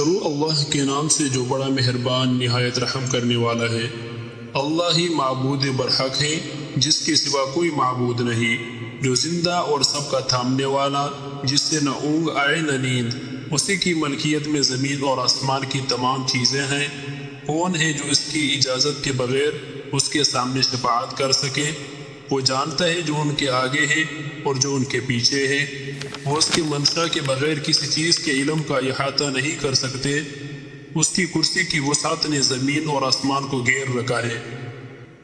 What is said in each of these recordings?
شروع اللہ کے نام سے جو بڑا مہربان نہایت رحم کرنے والا ہے۔ اللہ ہی معبود برحق ہے، جس کے سوا کوئی معبود نہیں، جو زندہ اور سب کا تھامنے والا، جس سے نہ اونگ آئے نہ نیند۔ اسی کی ملکیت میں زمین اور آسمان کی تمام چیزیں ہیں۔ کون ہے جو اس کی اجازت کے بغیر اس کے سامنے شفاعت کر سکے؟ وہ جانتا ہے جو ان کے آگے ہے اور جو ان کے پیچھے ہے۔ وہ اس کی منشا کے بغیر کسی چیز کے علم کا احاطہ نہیں کر سکتے۔ اس کی کرسی کی وسعت نے زمین اور آسمان کو گھیر رکھا ہے۔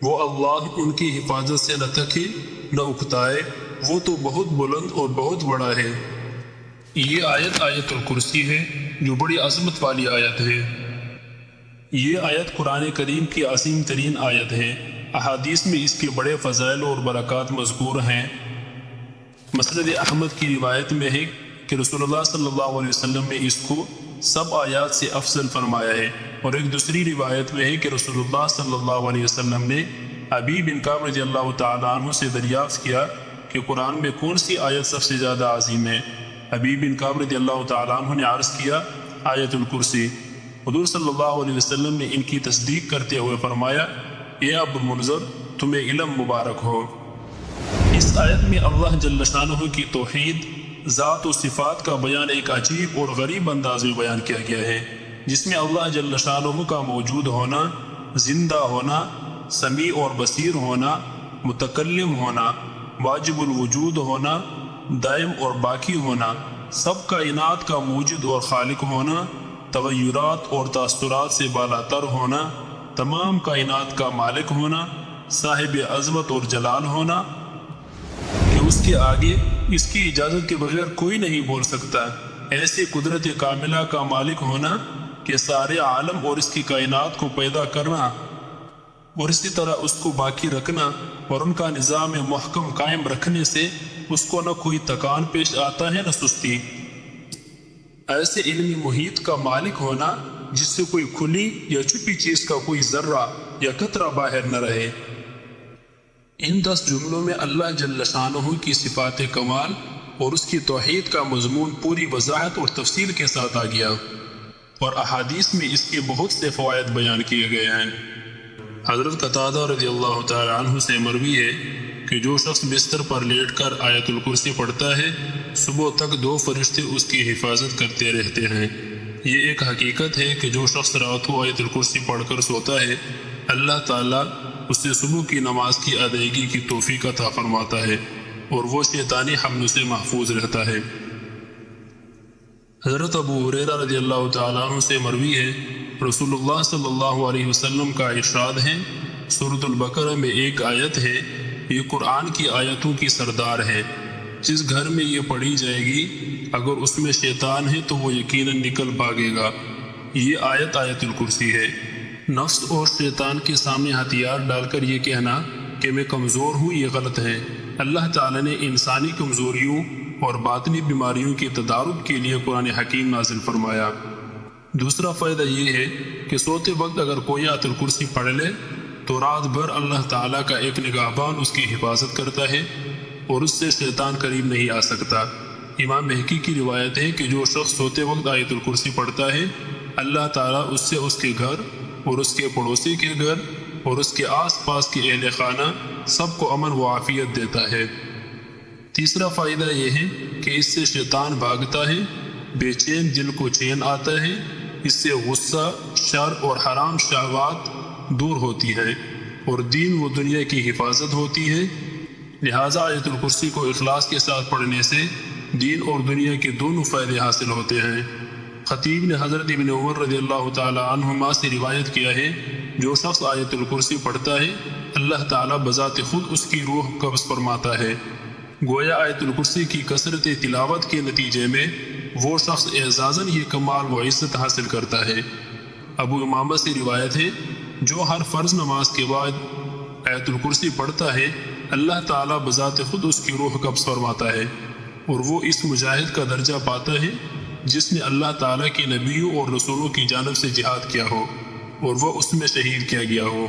وہ اللہ ان کی حفاظت سے نہ تھکے نہ اکتائے، وہ تو بہت بلند اور بہت بڑا ہے۔ یہ آیت آیت الکرسی ہے، جو بڑی عظمت والی آیت ہے۔ یہ آیت قرآن کریم کی عظیم ترین آیت ہے۔ احادیث میں اس کے بڑے فضائل اور برکات مذکور ہیں۔ مسند احمد کی روایت میں ہے کہ رسول اللہ صلی اللہ علیہ وسلم نے اس کو سب آیات سے افضل فرمایا ہے، اور ایک دوسری روایت میں ہے کہ رسول اللہ صلی اللہ علیہ وسلم نے ابی بن کعب رضی اللہ تعالیٰ عنہ سے دریافت کیا کہ قرآن میں کون سی آیت سب سے زیادہ عظیم ہے۔ ابی بن کعب رضی اللہ تعالیٰ عنہ نے عرض کیا آیت الکرسی۔ حضور صلی اللہ علیہ وسلم نے ان کی تصدیق کرتے ہوئے فرمایا، اے ابو المنذر، تمہیں علم مبارک ہو۔ اس آیت میں اللہ جل شانہ کی توحید، ذات و صفات کا بیان ایک عجیب اور غریب انداز میں بیان کیا گیا ہے، جس میں اللہ جل شانہ کا موجود ہونا، زندہ ہونا، سمیع اور بصیر ہونا، متکلم ہونا، واجب الوجود ہونا، دائم اور باقی ہونا، سب کائنات کا موجد اور خالق ہونا، تغیرات اور تاثرات سے بالا تر ہونا، تمام کائنات کا مالک ہونا، صاحب عظمت اور جلال ہونا کہ اس کے آگے اس کی اجازت کے بغیر کوئی نہیں بول سکتا، ایسے قدرت کاملہ کا مالک ہونا کہ سارے عالم اور اس کی کائنات کو پیدا کرنا اور اسی طرح اس کو باقی رکھنا اور ان کا نظام محکم قائم رکھنے سے اس کو نہ کوئی تکان پیش آتا ہے نہ سستی، ایسے علمی محیط کا مالک ہونا جس سے کوئی کھلی یا چھپی چیز کا کوئی ذرہ یا قطرہ باہر نہ رہے۔ ان 10 جملوں میں اللہ جل شانہ کی صفات کمال اور اس کی توحید کا مضمون پوری وضاحت اور تفصیل کے ساتھ آ گیا، اور احادیث میں اس کے بہت سے فوائد بیان کیے گئے ہیں۔ حضرت قتادہ رضی اللہ تعالی عنہ سے مروی ہے کہ جو شخص بستر پر لیٹ کر آیت الکرسی پڑھتا ہے، صبح تک 2 فرشتے اس کی حفاظت کرتے رہتے ہیں۔ یہ ایک حقیقت ہے کہ جو شخص رات کو آیت الکرسی پڑھ کر سوتا ہے، اللہ تعالیٰ اس سے صبح کی نماز کی ادائیگی کی توفیق عطا فرماتا ہے، اور وہ شیطانی حملوں سے محفوظ رہتا ہے۔ حضرت ابو ہریرہ رضی اللہ تعالیٰ عنہ سے مروی ہے، رسول اللہ صلی اللہ علیہ وسلم کا ارشاد ہے، سورۃ البقرہ میں ایک آیت ہے، یہ قرآن کی آیتوں کی سردار ہے، جس گھر میں یہ پڑھی جائے گی، اگر اس میں شیطان ہے تو وہ یقیناً نکل بھاگے گا۔ یہ آیت آیت الکرسی ہے۔ نفس اور شیطان کے سامنے ہتھیار ڈال کر یہ کہنا کہ میں کمزور ہوں، یہ غلط ہے۔ اللہ تعالیٰ نے انسانی کمزوریوں اور باطنی بیماریوں کے تدارک کے لیے قرآن حکیم نازل فرمایا۔ دوسرا فائدہ یہ ہے کہ سوتے وقت اگر کوئی آیت الکرسی پڑھ لے تو رات بھر اللہ تعالیٰ کا ایک نگہبان اس کی حفاظت کرتا ہے اور اس سے شیطان قریب نہیں آ سکتا۔ امام بہقی کی روایت ہے کہ جو شخص سوتے وقت آیت الکرسی پڑھتا ہے، اللہ تعالیٰ اس سے اس کے گھر اور اس کے پڑوسی کے گھر اور اس کے آس پاس کے اہل خانہ سب کو امن و عافیت دیتا ہے۔ تیسرا فائدہ یہ ہے کہ اس سے شیطان بھاگتا ہے، بے چین دل کو چین آتا ہے، اس سے غصہ، شر اور حرام شہوات دور ہوتی ہے، اور دین و دنیا کی حفاظت ہوتی ہے۔ لہٰذا آیت الکرسی کو اخلاص کے ساتھ پڑھنے سے دین اور دنیا کے دونوں فائدے حاصل ہوتے ہیں۔ خطیب نے حضرت ابن عمر رضی اللہ تعالی عنہما سے روایت کیا ہے، جو شخص آیت الکرسی پڑھتا ہے، اللہ تعالیٰ بذات خود اس کی روح قبض فرماتا ہے۔ گویا آیت الکرسی کی کثرت تلاوت کے نتیجے میں وہ شخص اعزازاً یہ کمال و عزت حاصل کرتا ہے۔ ابو امامہ سے روایت ہے، جو ہر فرض نماز کے بعد آیت الکرسی پڑھتا ہے، اللہ تعالیٰ بذات خود اس کی روح قبض فرماتا ہے، اور وہ اس مجاہد کا درجہ پاتا ہے جس نے اللہ تعالیٰ کے نبیوں اور رسولوں کی جانب سے جہاد کیا ہو اور وہ اس میں شہید کیا گیا ہو۔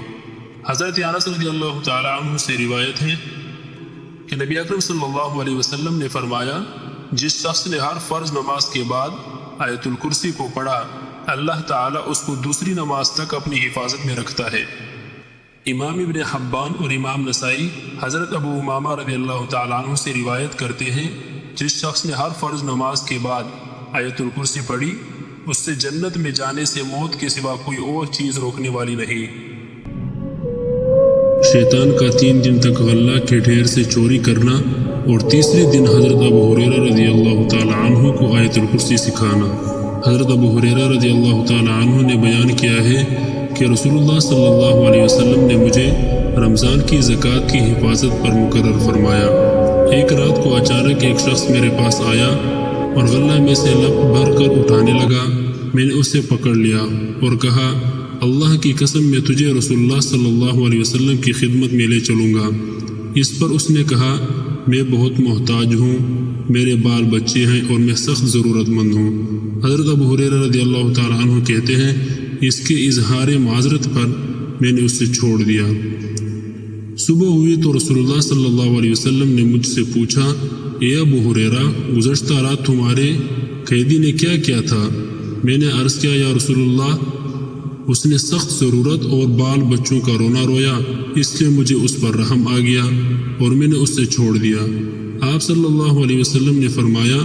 حضرت انس رضی اللہ تعالیٰ عنہ سے روایت ہے کہ نبی اکرم صلی اللہ علیہ وسلم نے فرمایا، جس شخص نے ہر فرض نماز کے بعد آیت الکرسی کو پڑھا، اللہ تعالیٰ اس کو دوسری نماز تک اپنی حفاظت میں رکھتا ہے۔ امام ابن حبان اور امام نسائی حضرت ابو امامہ رضی اللہ تعالیٰ عنہ سے روایت کرتے ہیں، جس شخص نے ہر فرض نماز کے بعد آیت الکرسی پڑھی، اس سے جنت میں جانے سے موت کے سوا کوئی اور چیز روکنے والی نہیں۔ شیطان کا 3 دن تک غلہ کے ڈھیر سے چوری کرنا اور تیسرے دن حضرت ابو ہریرہ رضی اللہ تعالیٰ عنہ کو آیت الکرسی سکھانا۔ حضرت ابو ہریرہ رضی اللہ تعالیٰ عنہ نے بیان کیا ہے کہ رسول اللہ صلی اللہ علیہ وسلم نے مجھے رمضان کی زکوٰۃ کی حفاظت پر مقرر فرمایا۔ ایک رات کو اچانک ایک شخص میرے پاس آیا اور غلہ میں سے لپ بھر کر اٹھانے لگا۔ میں نے اسے پکڑ لیا اور کہا، اللہ کی قسم میں تجھے رسول اللہ صلی اللہ علیہ وسلم کی خدمت میں لے چلوں گا۔ اس پر اس نے کہا، میں بہت محتاج ہوں، میرے بال بچے ہیں اور میں سخت ضرورت مند ہوں۔ حضرت ابو ہریرہ رضی اللہ تعالیٰ عنہ کہتے ہیں، اس کے اظہار معذرت پر میں نے اسے چھوڑ دیا۔ صبح ہوئی تو رسول اللہ صلی اللہ علیہ وسلم نے مجھ سے پوچھا، اے ابو ہریرہ، گزشتہ رات تمہارے قیدی نے کیا کیا تھا؟ میں نے عرض کیا، یا رسول اللہ، اس نے سخت ضرورت اور بال بچوں کا رونا رویا، اس لیے مجھے اس پر رحم آ گیا اور میں نے اس سے چھوڑ دیا۔ آپ صلی اللہ علیہ وسلم نے فرمایا،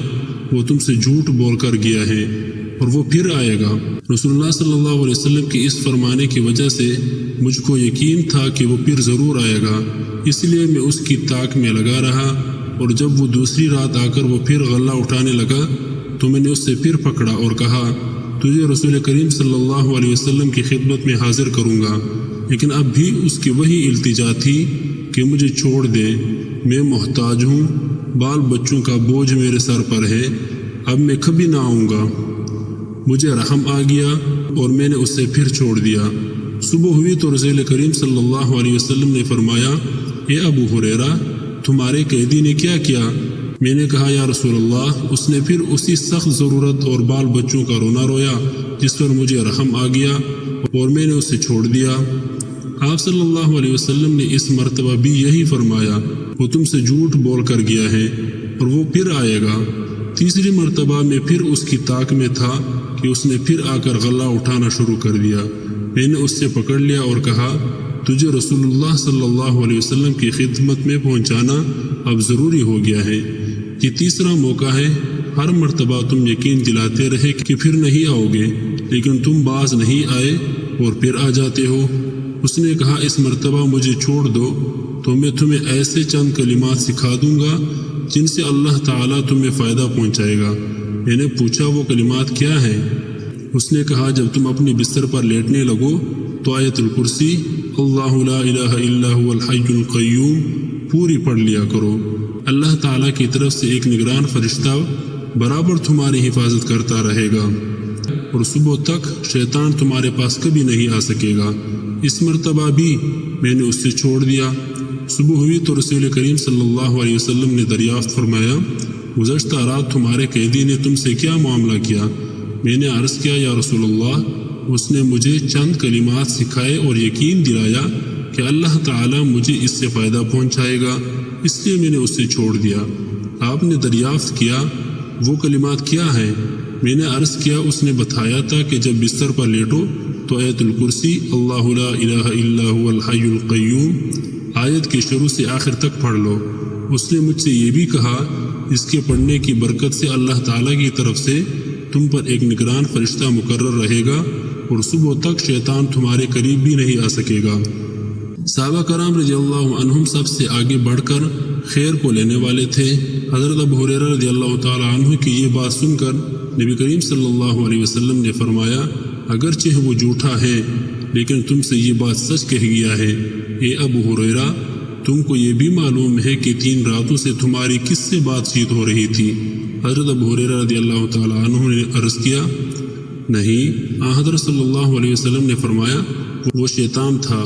وہ تم سے جھوٹ بول کر گیا ہے اور وہ پھر آئے گا۔ رسول اللہ صلی اللہ علیہ وسلم کے اس فرمانے کی وجہ سے مجھ کو یقین تھا کہ وہ پھر ضرور آئے گا، اس لیے میں اس کی طاق میں لگا رہا، اور جب وہ دوسری رات آ کر وہ پھر غلہ اٹھانے لگا تو میں نے اس سے پھر پکڑا اور کہا، تجھے رسول کریم صلی اللہ علیہ وسلم کی خدمت میں حاضر کروں گا، لیکن اب بھی اس کی وہی التجا تھی کہ مجھے چھوڑ دے، میں محتاج ہوں، بال بچوں کا بوجھ میرے سر پر ہے، اب میں کبھی نہ آؤں گا۔ مجھے رحم آ گیا اور میں نے اسے پھر چھوڑ دیا۔ صبح ہوئی تو رسول کریم صلی اللہ علیہ وسلم نے فرمایا، اے ابو ہریرہ، تمہارے قیدی نے کیا کیا؟ میں نے کہا، یا رسول اللہ، اس نے پھر اسی سخت ضرورت اور بال بچوں کا رونا رویا جس پر مجھے رحم آ گیا اور میں نے اسے چھوڑ دیا۔ آپ صلی اللہ علیہ وسلم نے اس مرتبہ بھی یہی فرمایا، وہ تم سے جھوٹ بول کر گیا ہے اور وہ پھر آئے گا۔ تیسری مرتبہ میں پھر اس کی طاق میں تھا کہ اس نے پھر آ کر غلہ اٹھانا شروع کر دیا۔ میں نے اس سے پکڑ لیا اور کہا، تجھے رسول اللہ صلی اللہ علیہ وسلم کی خدمت میں پہنچانا اب ضروری ہو گیا ہے۔ یہ تیسرا موقع ہے، ہر مرتبہ تم یقین دلاتے رہے کہ پھر نہیں آؤ گے، لیکن تم باز نہیں آئے اور پھر آ جاتے ہو۔ اس نے کہا، اس مرتبہ مجھے چھوڑ دو تو میں تمہیں ایسے چند کلمات سکھا دوں گا جن سے اللہ تعالیٰ تمہیں فائدہ پہنچائے گا۔ میں نے پوچھا، وہ کلمات کیا ہیں؟ اس نے کہا، جب تم اپنے بستر پر لیٹنے لگو تو آیت الکرسی، اللہ لا الہ الا هو الحی القیوم پوری پڑھ لیا کرو۔ اللہ تعالیٰ کی طرف سے ایک نگران فرشتہ برابر تمہاری حفاظت کرتا رہے گا اور صبح تک شیطان تمہارے پاس کبھی نہیں آ سکے گا۔ اس مرتبہ بھی میں نے اس سے چھوڑ دیا۔ صبح ہوئی تو رسول کریم صلی اللہ علیہ وسلم نے دریافت فرمایا، گزشتہ رات تمہارے قیدی نے تم سے کیا معاملہ کیا؟ میں نے عرض کیا، یا رسول اللہ، اس نے مجھے چند کلمات سکھائے اور یقین دلایا کہ اللہ تعالیٰ مجھے اس سے فائدہ پہنچائے گا، اس لیے میں نے اسے چھوڑ دیا۔ آپ نے دریافت کیا، وہ کلمات کیا ہیں؟ میں نے عرض کیا، اس نے بتایا تھا کہ جب بستر پر لیٹو تو آیت الکرسی، اللہ لا الہ الا هو الحی القیوم آیت کے شروع سے آخر تک پڑھ لو۔ اس نے مجھ سے یہ بھی کہا، اس کے پڑھنے کی برکت سے اللہ تعالیٰ کی طرف سے تم پر ایک نگران فرشتہ مقرر رہے گا اور صبح تک شیطان تمہارے قریب بھی نہیں آ سکے گا۔ صحابہ کرام رضی اللہ عنہم سب سے آگے بڑھ کر خیر کو لینے والے تھے۔ حضرت ابو ہریرہ رضی اللہ تعالی عنہ کی یہ بات سن کر نبی کریم صلی اللہ علیہ وسلم نے فرمایا، اگرچہ وہ جھوٹا ہے لیکن تم سے یہ بات سچ کہہ گیا ہے۔ اے ابو ہریرہ، تم کو یہ بھی معلوم ہے کہ 3 راتوں سے تمہاری کس سے بات چیت ہو رہی تھی؟ حضرت ابو ہریرہ رضی اللہ تعالی عنہ نے عرض کیا، نہیں۔ حضرت صلی اللہ علیہ وسلم نے فرمایا، وہ شیطان تھا۔